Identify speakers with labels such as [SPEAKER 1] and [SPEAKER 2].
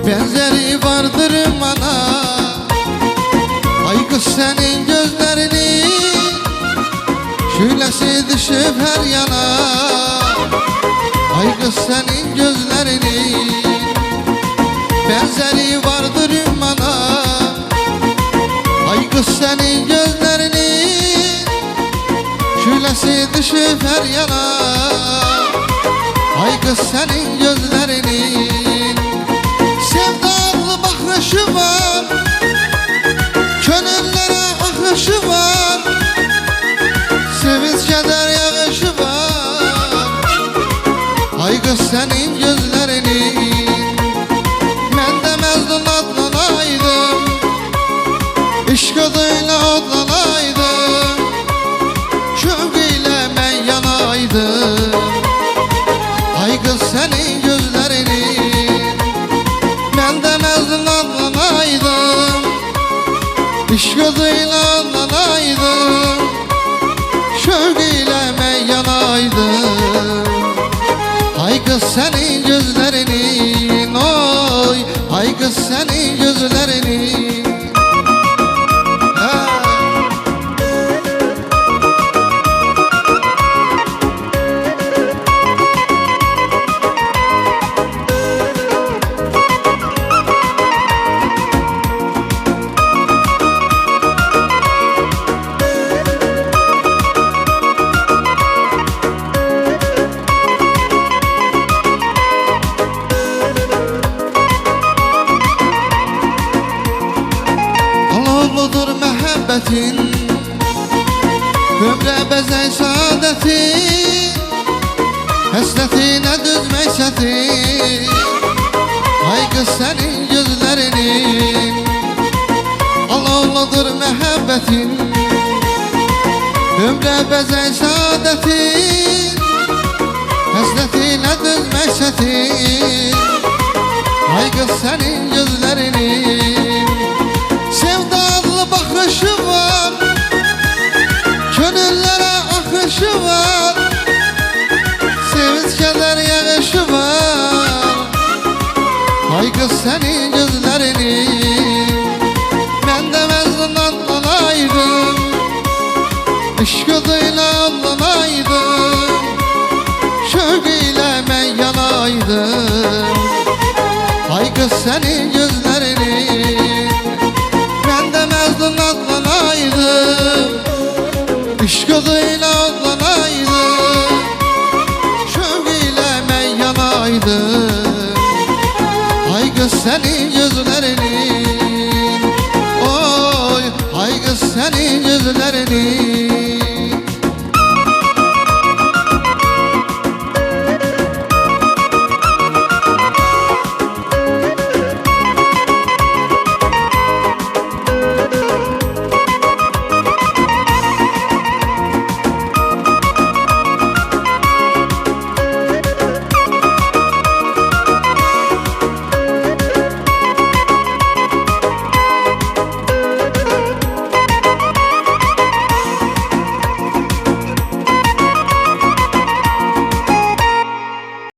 [SPEAKER 1] benzeri vardır bana. Ay kız senin gözlerini, şölesi düşüp her yana. Ay kız senin gözlerini, benzeri vardır bana. Ay kız senin gözlerini, şölesi düşüp her yana. Ay kız senin gözlerinin sevdalı bakışı var, gönüllere akışı var, sevinç keder yağışı var. Ay kız senin gözlerinin, ben de Mecnun adlanaydım, İşk adıyla adlanaydım, şövk ile ben yanaydım. Ay kız senin gözlerinin, ben de Mecnun adlanaydım, İşk adıyla adlanaydım, şövk ile ben yanaydım. Ay kız senin gözlerinin, oy ay kız senin gözlerinin. Aloludur məhəbbətin, ömrə bəzək saadətin, həsrətinə düzmək çətin. Ay qız sənin gözlərinin, aloludur məhəbbətin, ömrə bəzək saadətin, həsrətinə düzmək çətin. Ay qız sənin gözlərinin sevdalı bakışı var, gönüllere akışı var, sevinç keder yağışı var. Ay kız senin gözlerinin, ben de Mecnun adlanaydım, İşk adıyla adlanaydım, şövk ile ben yanaydım. Ay kız senin gözlerinin, ben de Mecnun adlanaydım, İşk adıyla adlanaydım, şövk ile ben yanaydım. Ay kız senin gözlerinin, oy ay kız senin gözlerinin.